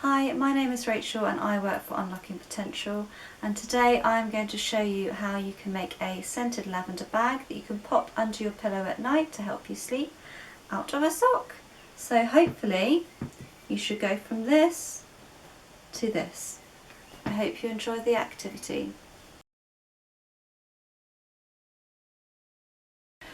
Hi, my name is Rachel and I work for Unlocking Potential, and today I'm going to show you how you can make a scented lavender bag that you can pop under your pillow at night to help you sleep out of a sock. So hopefully you should go from this to this. I hope you enjoy the activity.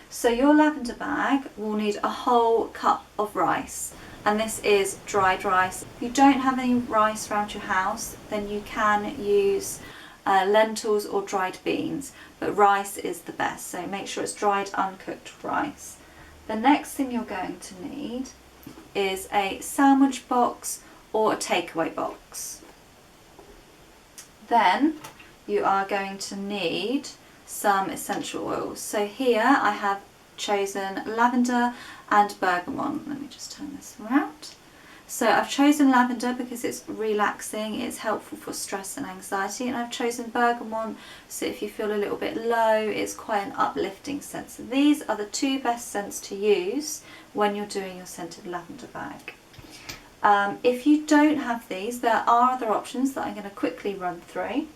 So your lavender bag will need a whole cup of rice, and this is dried rice. If you don't have any rice around your house, then you can use lentils or dried beans, but rice is the best, so make sure it's dried uncooked rice. The next thing you're going to need is a sandwich box or a takeaway box. Then you are going to need some essential oils. So here I have chosen lavender and bergamot. Let me just turn this around. So I've chosen lavender because it's relaxing, it's helpful for stress and anxiety, and I've chosen bergamot so if you feel a little bit low, it's quite an uplifting scent. So these are the two best scents to use when you're doing your scented lavender bag. If you don't have these, there are other options that I'm going to quickly run through.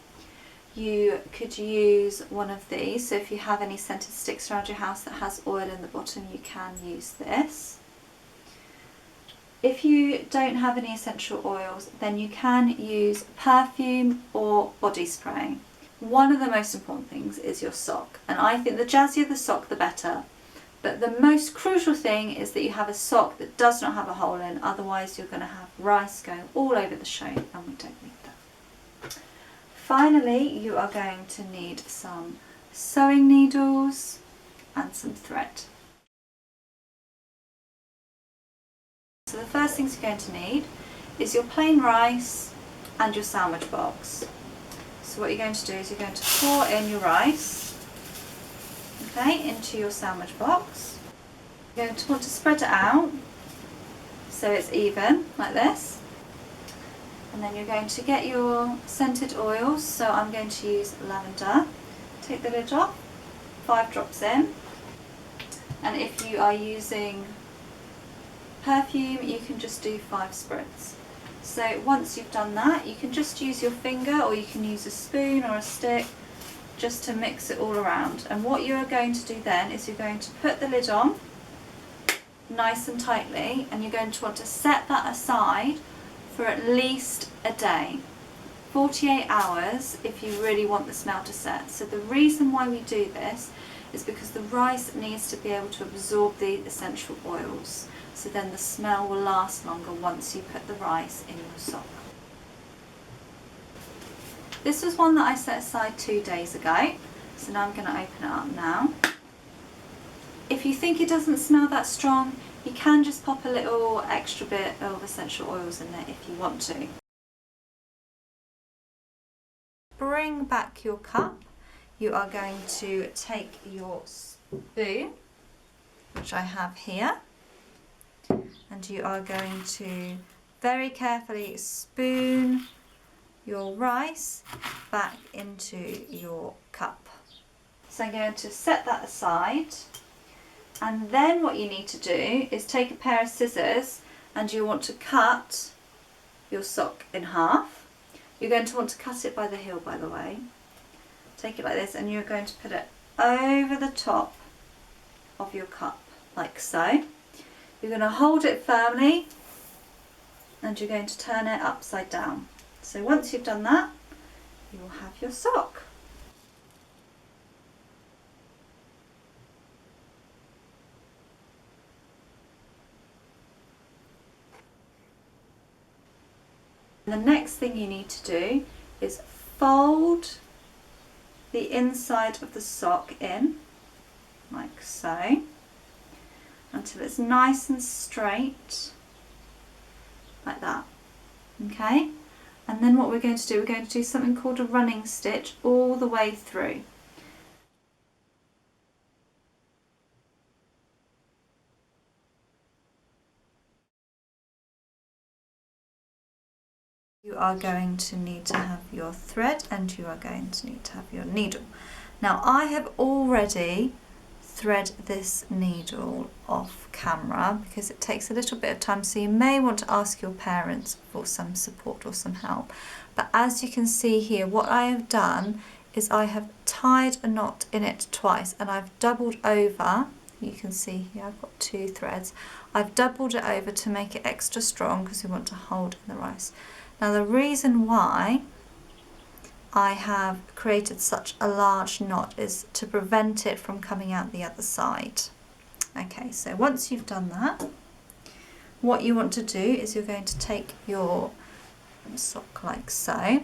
You could use one of these, so if you have any scented sticks around your house that has oil in the bottom, you can use this. If you don't have any essential oils, then you can use perfume or body spray. One of the most important things is your sock, and I think the jazzier the sock the better. But the most crucial thing is that you have a sock that does not have a hole in, otherwise you're going to have rice going all over the show, and we don't need that. Finally, you are going to need some sewing needles and some thread. So the first things you're going to need is your plain rice and your sandwich box. So what you're going to do is you're going to pour in your rice, okay, into your sandwich box. You're going to want to spread it out so it's even, like this. And then you're going to get your scented oils, so I'm going to use lavender. Take the lid off, 5 drops in. And if you are using perfume, you can just do 5 spritz. So once you've done that, you can just use your finger or you can use a spoon or a stick just to mix it all around. And what you're going to do then is you're going to put the lid on nice and tightly, and you're going to want to set that aside for at least a day, 48 hours if you really want the smell to set. So the reason why we do this is because the rice needs to be able to absorb the essential oils, so then the smell will last longer once you put the rice in your sock. This was one that I set aside 2 days ago, so now I'm going to open it up now. If you think it doesn't smell that strong, you can just pop a little extra bit of essential oils in there if you want to. Bring back your cup. You are going to take your spoon, which I have here, and you are going to very carefully spoon your rice back into your cup. So I'm going to set that aside. And then what you need to do is take a pair of scissors, and you want to cut your sock in half. You're going to want to cut it by the heel, by the way. Take it like this, and you're going to put it over the top of your cup, like so. You're going to hold it firmly, and you're going to turn it upside down. So once you've done that, you will have your sock. The next thing you need to do is fold the inside of the sock in, like so, until it's nice and straight, like that, okay? And then what we're going to do something called a running stitch all the way through. You are going to need to have your thread, and you are going to need to have your needle. Now I have already thread this needle off camera because it takes a little bit of time, so you may want to ask your parents for some support or some help. But as you can see here, what I have done is I have tied a knot in it twice, and I've doubled over. You can see here I've got 2 threads. I've doubled it over to make it extra strong because we want to hold in the rice. Now the reason why I have created such a large knot is to prevent it from coming out the other side. Okay, so once you've done that, what you want to do is you're going to take your sock like so.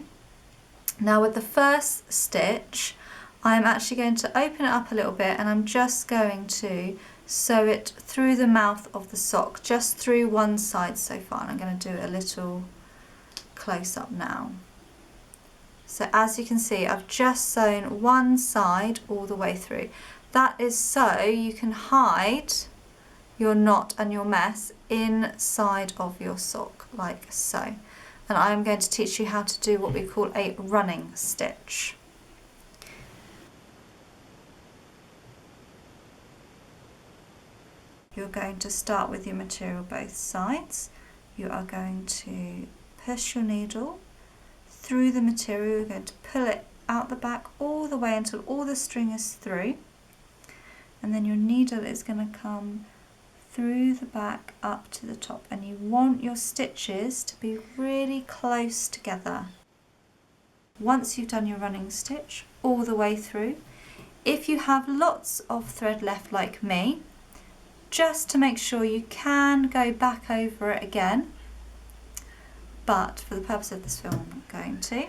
Now with the first stitch, I'm actually going to open it up a little bit, and I'm just going to sew it through the mouth of the sock, just through one side so far, and I'm going to do a little close up now. So as you can see, I've just sewn one side all the way through. That is so you can hide your knot and your mess inside of your sock like so. And I'm going to teach you how to do what we call a running stitch. You're going to start with your material both sides. You are going to push your needle through the material. You're going to pull it out the back all the way until all the string is through, and then your needle is going to come through the back up to the top, and you want your stitches to be really close together. Once you've done your running stitch all the way through, if you have lots of thread left like me, just to make sure, you can go back over it again, but for the purpose of this film I'm not going to.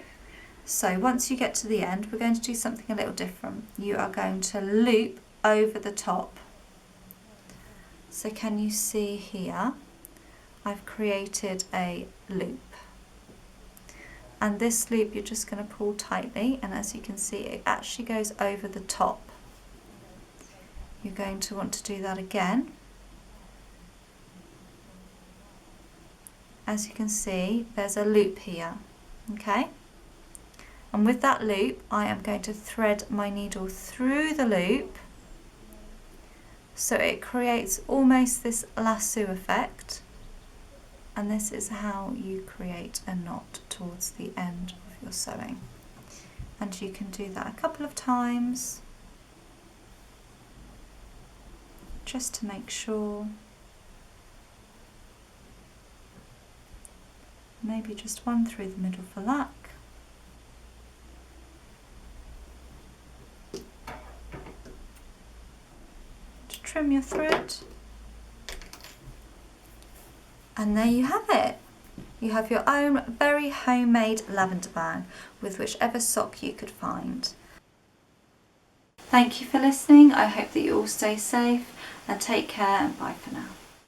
So once you get to the end, we're going to do something a little different. You are going to loop over the top. So can you see here, I've created a loop, and this loop you're just going to pull tightly, and as you can see it actually goes over the top. You're going to want to do that again. As you can see, there's a loop here, okay? And with that loop, I am going to thread my needle through the loop, so it creates almost this lasso effect, and this is how you create a knot towards the end of your sewing. And you can do that a couple of times just to make sure. Maybe just one through the middle for luck. To trim your thread. And there you have it. You have your own very homemade lavender bag with whichever sock you could find. Thank you for listening. I hope that you all stay safe and take care, and bye for now.